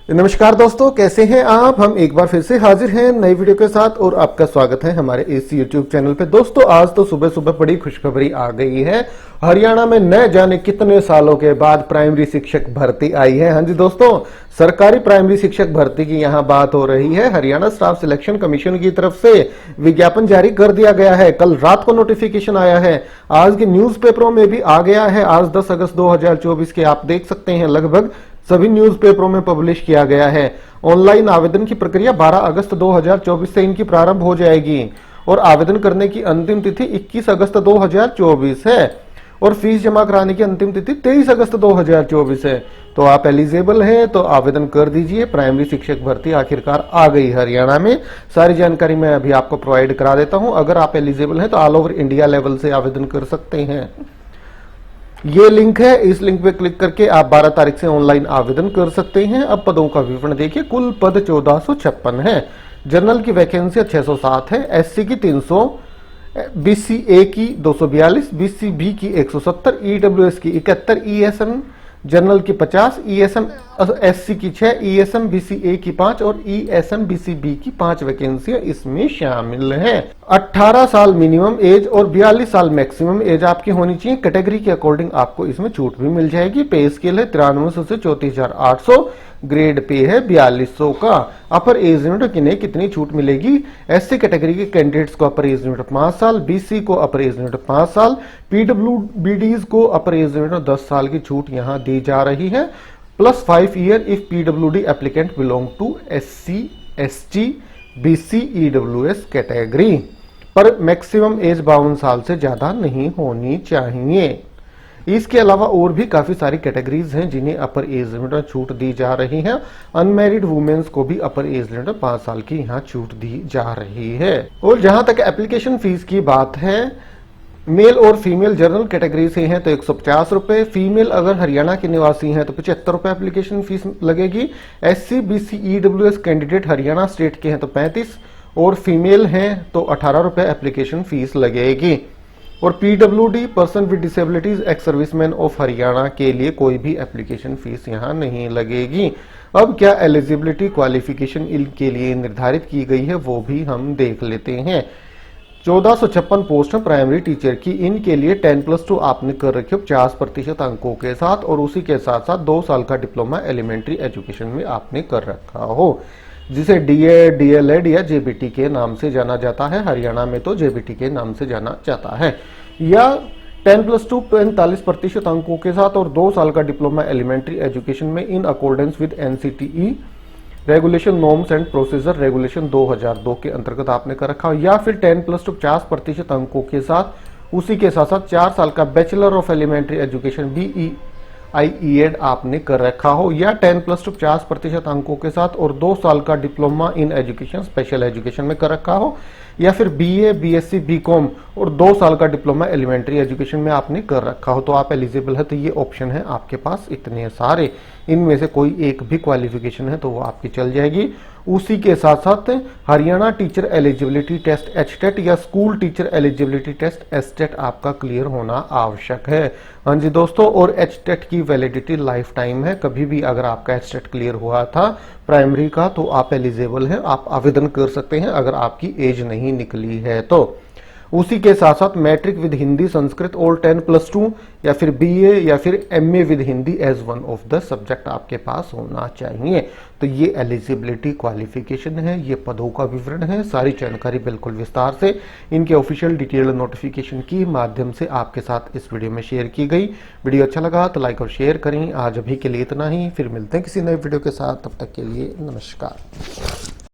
नमस्कार दोस्तों, कैसे हैं आप। हम एक बार फिर से हाजिर हैं नई वीडियो के साथ और आपका स्वागत है हमारे इस YouTube चैनल पे। दोस्तों आज तो सुबह सुबह बड़ी खुशखबरी आ गई है। हरियाणा में न जाने कितने सालों के बाद प्राइमरी शिक्षक भर्ती आई है। हाँ जी दोस्तों, सरकारी प्राइमरी शिक्षक भर्ती की यहाँ बात हो रही है। हरियाणा स्टाफ सिलेक्शन कमीशन की तरफ से विज्ञापन जारी कर दिया गया है। कल रात को नोटिफिकेशन आया है, आज के न्यूज़पेपरों में भी आ गया है। आज 10 अगस्त 2024 के आप देख सकते हैं लगभग सभी न्यूज़पेपरों में पब्लिश किया गया है। ऑनलाइन आवेदन की प्रक्रिया 12 अगस्त 2024 से इनकी प्रारंभ हो जाएगी और आवेदन करने की अंतिम तिथि 21 अगस्त 2024 है और फीस जमा कराने की अंतिम तिथि 23 अगस्त 2024 है। तो आप एलिजिबल हैं तो आवेदन कर दीजिए। प्राइमरी शिक्षक भर्ती आखिरकार आ गई हरियाणा में। सारी जानकारी मैं अभी आपको प्रोवाइड करा देता हूं। अगर आप एलिजिबल हैं तो ऑल ओवर इंडिया लेवल से आवेदन कर सकते हैं। ये लिंक है, इस लिंक पे क्लिक करके आप 12 तारीख से ऑनलाइन आवेदन कर सकते हैं। अब पदों का विवरण देखिए। कुल पद 1456 है। जनरल की वैकेंसी 607 है, एससी की 300, बीसी ए की 242, बीसी बी की 170, ईडब्ल्यूएस की 71, ईएसएम जनरल की 50, ईएसएम एससी की 6, ईएसएम बीसीए की 5 और ईएसएम बीसीबी की 5 वैकेंसियां इसमें शामिल हैं। 18 साल मिनिमम एज और 42 साल मैक्सिमम एज आपकी होनी चाहिए। कैटेगरी के अकॉर्डिंग आपको इसमें छूट भी मिल जाएगी। पे स्केल है 9300 से 34,800, ग्रेड पे है 4200 का। अपर एज लिमिट किन्हें कितनी छूट मिलेगी। एससी कैटेगरी के कैंडिडेट्स को अपर एज लिमिट 5 साल, बीसी को अपर एज लिमिट 5 साल, पीडब्ल्यूबीडीज को अपर एज लिमिट 10 साल की छूट यहां दी जा रही है। Plus 5 year if PWD applicant belong to SC, ST, BC, EWS category. पर मैक्सिमम एज 52 साल से ज्यादा नहीं होनी चाहिए। इसके अलावा और भी काफी सारी कैटेगरीज हैं जिन्हें अपर एज लिमिट में छूट दी जा रही है। अनमैरिड वुमेन्स को भी अपर एज लिमिट 5 साल की यहाँ छूट दी जा रही है। और जहां तक एप्लीकेशन फीस की बात है, मेल और फीमेल जनरल कैटेगरी से हैं तो 150 रुपए, फीमेल अगर हरियाणा के निवासी हैं तो 75 रुपए एप्लीकेशन फीस लगेगी। SC, BC, EWS candidate Haryana state के हैं तो 35 और फीमेल हैं तो 18 रुपए एप्लीकेशन फीस लगेगी। और PWD person with disabilities ex serviceman of Haryana के लिए कोई भी एप्लीकेशन फीस यहां नहीं लगेगी। अब क्या एलिजिबिलिटी क्वालिफिकेशन इनके लिए निर्धारित की गई है वो भी हम देख लेते हैं। 1456 पोस्ट है प्राइमरी टीचर की। इनके लिए 10+2 आपने कर रखी हो 50% अंकों के साथ और उसी के साथ साथ 2 साल का डिप्लोमा एलिमेंट्री एजुकेशन में आपने कर रखा हो, जिसे डीएड, डीएलएड या जेबीटी के नाम से जाना जाता है। हरियाणा में तो जेबीटी के नाम से जाना जाता है। या 10+2 45% अंकों के साथ और 2 साल का डिप्लोमा एलिमेंट्री एजुकेशन में in accordance with NCTE regulation norms and procedure regulation 2002 के अंतर्गत आपने कर रखा हो। या फिर 10+2 50% अंकों के साथ उसी के साथ साथ 4 साल का bachelor of elementary education BEIED आपने कर रखा हो। या 10+2 50% अंकों के साथ और 2 साल का diploma in education special education में कर रखा हो। या फिर BA, BSc, BCom और 2 साल का डिप्लोमा एलिमेंट्री एजुकेशन में आपने कर रखा हो तो आप एलिजिबल है। तो ये ऑप्शन है आपके पास इतने सारे, इनमें से कोई एक भी क्वालिफिकेशन है तो वो आपकी चल जाएगी। उसी के साथ साथ Haryana teacher eligibility test HTET या school teacher eligibility test STET आपका क्लियर होना आवश्यक है। हाँ जी दोस्तों, और HTET की वैलिडिटी लाइफ टाइम है। कभी भी अगर आपका HTET क्लियर हुआ था प्राइमरी का तो आप एलिजिबल हैं, आप आवेदन कर सकते हैं अगर आपकी एज नहीं निकली है तो। उसी के साथ साथ मैट्रिक विद हिंदी, संस्कृत और 10+2 या फिर BA या फिर MA with Hindi as one of the subject आपके पास होना चाहिए। तो ये एलिजिबिलिटी क्वालिफिकेशन है, ये पदों का विवरण है। सारी जानकारी बिल्कुल विस्तार से इनके ऑफिशियल डिटेल नोटिफिकेशन की माध्यम से आपके साथ इस वीडियो में शेयर की गई। वीडियो अच्छा लगा तो लाइक और शेयर करें। आज अभी के लिए इतना ही, फिर मिलते हैं किसी नए वीडियो के साथ। तब तक के लिए नमस्कार।